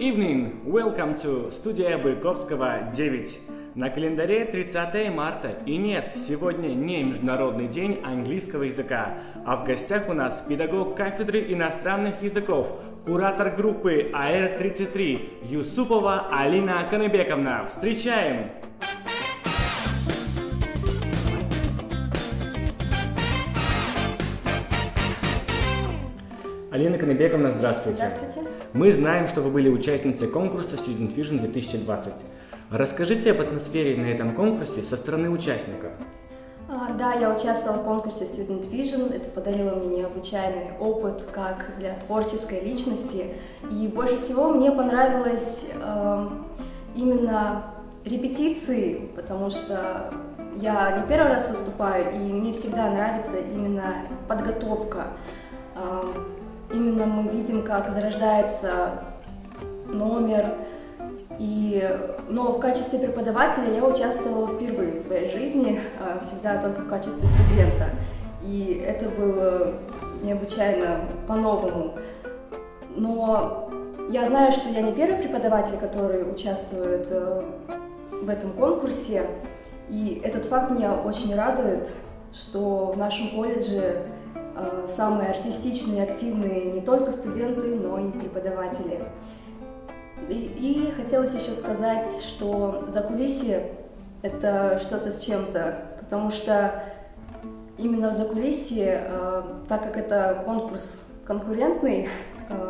evening! Welcome to студия Быковского 9. На календаре 30 марта. И нет, сегодня не Международный день английского языка. А в гостях у нас педагог кафедры иностранных языков, куратор группы АР-33 Юсупова Алина Каныбековна. Встречаем! Алина Каныбековна, здравствуйте. Здравствуйте. Мы знаем, что вы были участницей конкурса Student Vision 2020. Расскажите об атмосфере на этом конкурсе со стороны участников. Да, я участвовала в конкурсе Student Vision. Это подарило мне необычайный опыт как для творческой личности. И больше всего мне понравилось именно репетиции, потому что я не первый раз выступаю, и мне всегда нравится именно подготовка. Именно мы видим, как зарождается номер. Но в качестве преподавателя я участвовала впервые в своей жизни, всегда только в качестве студента. И это было необычайно по-новому. Но я знаю, что я не первый преподаватель, который участвует в этом конкурсе. И этот факт меня очень радует, что в нашем колледже самые артистичные, активные не только студенты, но и преподаватели. И хотелось еще сказать, что закулисье – это что-то с чем-то, потому что именно в закулисье, так как это конкурс конкурентный,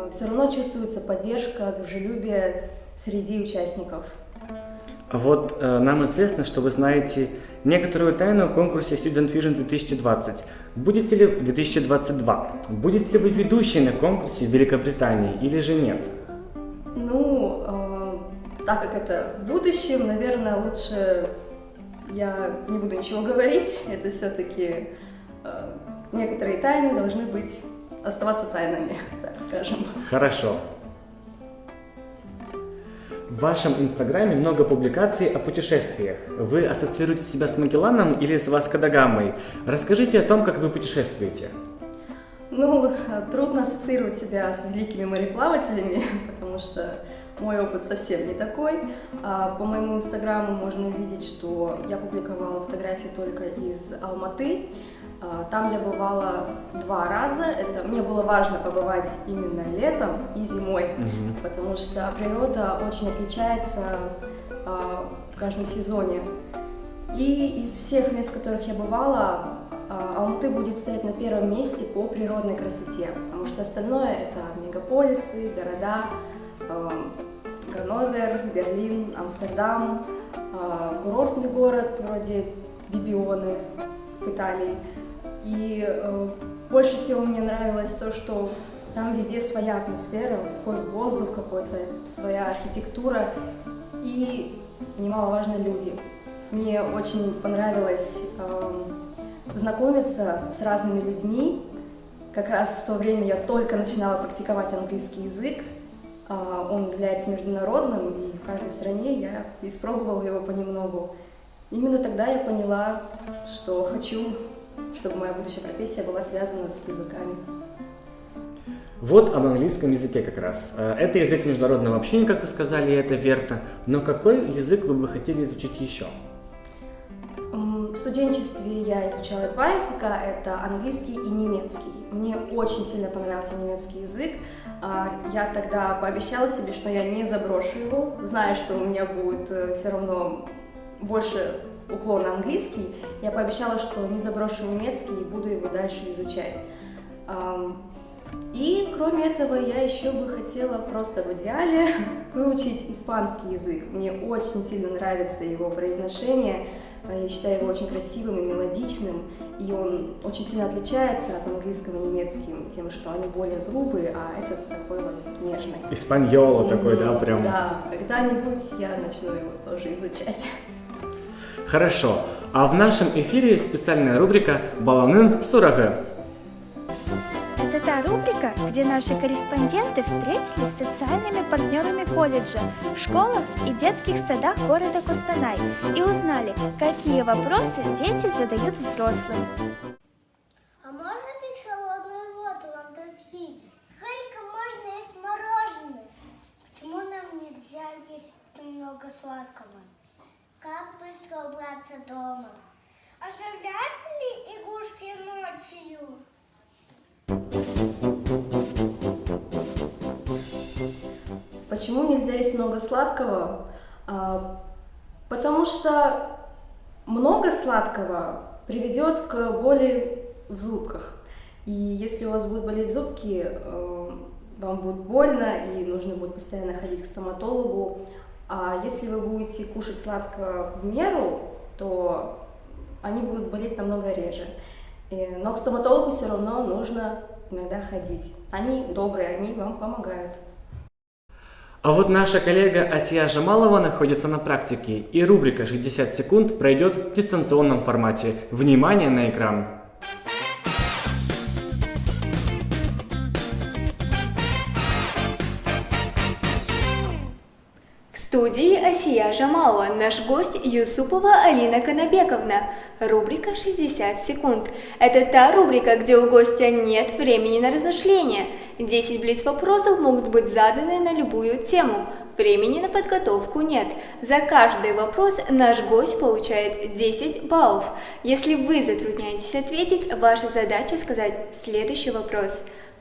все равно чувствуется поддержка, дружелюбие среди участников. Вот нам известно, что вы знаете некоторую тайну о конкурсе Student Vision 2020. Будете ли 2022? Будете ли вы ведущей на конкурсе в Великобритании или же нет? Так как это в будущем, наверное, лучше я не буду ничего говорить. Это все-таки некоторые тайны должны оставаться тайнами, так скажем. Хорошо. В вашем инстаграме много публикаций о путешествиях. Вы ассоциируете себя с Магелланом или с Васко да Гамой? Расскажите о том, как вы путешествуете. Трудно ассоциировать себя с великими мореплавателями, потому что мой опыт совсем не такой. По моему инстаграму можно увидеть, что я публиковала фотографии только из Алматы. Там я бывала 2 раза. Мне было важно побывать именно летом и зимой, потому что природа очень отличается в каждом сезоне. И из всех мест, в которых я бывала, Алматы будет стоять на первом месте по природной красоте, потому что остальное это мегаполисы, города, Ганновер, Берлин, Амстердам, курортный город вроде Бибионы в Италии. И больше всего мне нравилось то, что там везде своя атмосфера, свой воздух какой-то, своя архитектура и, немаловажно, люди. Мне очень понравилось знакомиться с разными людьми. Как раз в то время я только начинала практиковать английский язык. Он является международным, и в каждой стране я испробовала его понемногу. Именно тогда я поняла, что хочу, чтобы моя будущая профессия была связана с языками. Вот об английском языке как раз. Это язык международного общения, как вы сказали, это верно. Но какой язык вы бы хотели изучить еще? В студенчестве я изучала 2 языка, это английский и немецкий. Мне очень сильно понравился немецкий язык. Я тогда пообещала себе, что я не заброшу его, зная, что у меня будет все равно больше уклон на английский. Я пообещала, что не заброшу немецкий и буду его дальше изучать. И кроме этого я еще бы хотела просто в идеале выучить испанский язык. Мне очень сильно нравится его произношение. Я считаю его очень красивым и мелодичным, и он очень сильно отличается от английского и немецким тем, что они более грубые, а этот такой вот нежный. Испаньоло такой, да, прям? Да, когда-нибудь я начну его тоже изучать. Хорошо. А в нашем эфире специальная рубрика «Баланын Сурагы». Это та рубрика, где наши корреспонденты встретились с социальными партнерами колледжа в школах и детских садах города Костанай и узнали, какие вопросы дети задают взрослым. А можно пить холодную воду в Антарктиде? Сколько можно есть мороженое? Почему нам нельзя есть много сладкого? Как быстро убраться дома? Оставлять ли игрушки ночью? Почему нельзя есть много сладкого? Потому что много сладкого приведет к боли в зубках. И если у вас будут болеть зубки, вам будет больно и нужно будет постоянно ходить к стоматологу. А если вы будете кушать сладкое в меру, то они будут болеть намного реже. Но к стоматологу все равно нужно иногда ходить. Они добрые, они вам помогают. А вот наша коллега Асия Жамалова находится на практике, и рубрика «60 секунд» пройдет в дистанционном формате. Внимание на экран! В студии Асия Жамалова, наш гость Юсупова Алина Канабековна. Рубрика «60 секунд». Это та рубрика, где у гостя нет времени на размышления. 10 блиц-вопросов могут быть заданы на любую тему. Времени на подготовку нет. За каждый вопрос наш гость получает 10 баллов. Если вы затрудняетесь ответить, ваша задача сказать следующий вопрос.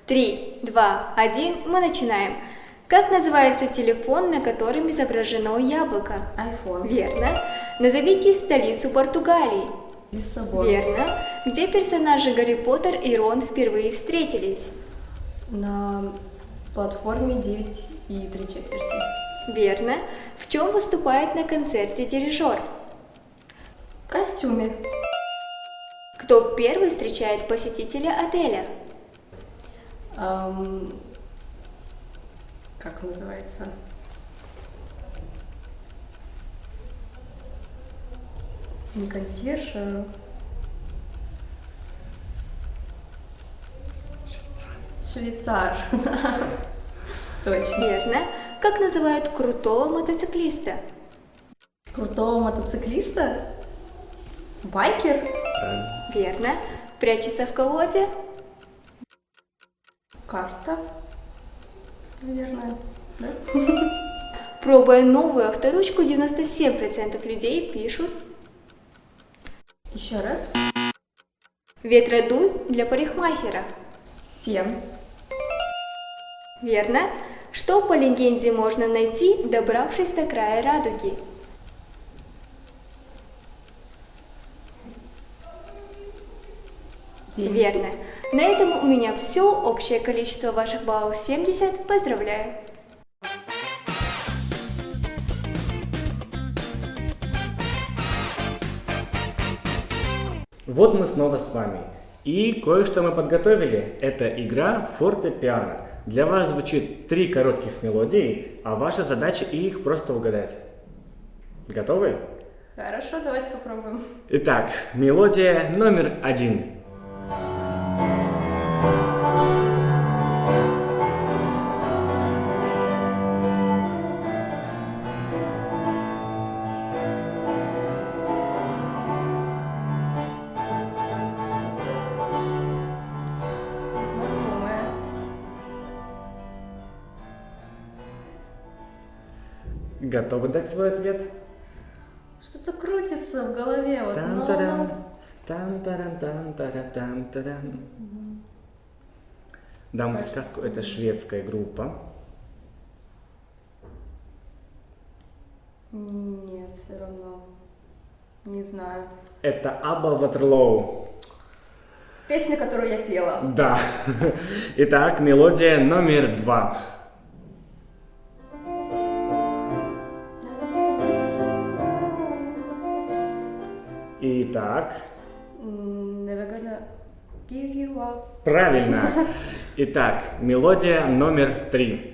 3, 2, 1, мы начинаем. Как называется телефон, на котором изображено яблоко? iPhone. Верно. Назовите столицу Португалии. Лиссабон. Верно. Где персонажи Гарри Поттер и Рон впервые встретились? На платформе 9 и 3/4. Верно. В чем выступает на концерте дирижер? В костюме. Кто первый встречает посетителя отеля? Как называется? Не консьерж, а... Швейцар. Точно. Верно. Как называют крутого мотоциклиста? Крутого мотоциклиста? Байкер? Верно. Прячется в колоде? Карта. Наверное, да? Пробуя новую авторучку, 97% людей пишут Еще раз. «Ветродуй для парикмахера». Фен. Верно. Что по легенде можно найти, добравшись до края радуги? Верно. На этом у меня все. Общее количество ваших баллов 70. Поздравляю. Вот мы снова с вами. И кое-что мы подготовили. Это игра фортепиано. Для вас звучит 3 коротких мелодии, а ваша задача их просто угадать. Готовы? Хорошо, давайте попробуем. Итак, мелодия номер 1. Знакомая. Готовы дать свой ответ? Что-то крутится в голове. Вот, Тан-таран, тан-таран, тан-таран, тан-таран. Дам подсказку, это шведская группа. Нет, все равно. Не знаю. Это Абба Ватерлоу. Песня, которую я пела. Да. Итак, мелодия номер 2. Итак, Never gonna give you up. правильно. Итак, мелодия номер 3.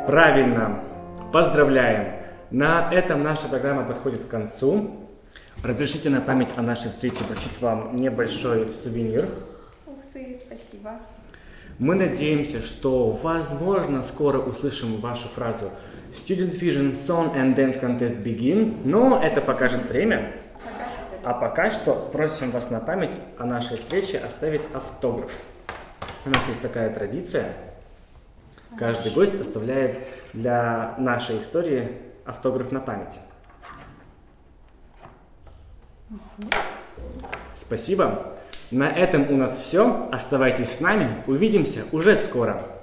Правильно. Поздравляем. На этом наша программа подходит к концу. Разрешите на память о нашей встрече вручить вам небольшой сувенир. Ух ты, спасибо. Мы надеемся, что, возможно, скоро услышим вашу фразу Student Vision Song and Dance Contest begin, но это покажет время. А пока что просим вас на память о нашей встрече оставить автограф. У нас есть такая традиция. Каждый гость оставляет для нашей истории автограф на память. Спасибо. На этом у нас все. Оставайтесь с нами. Увидимся уже скоро.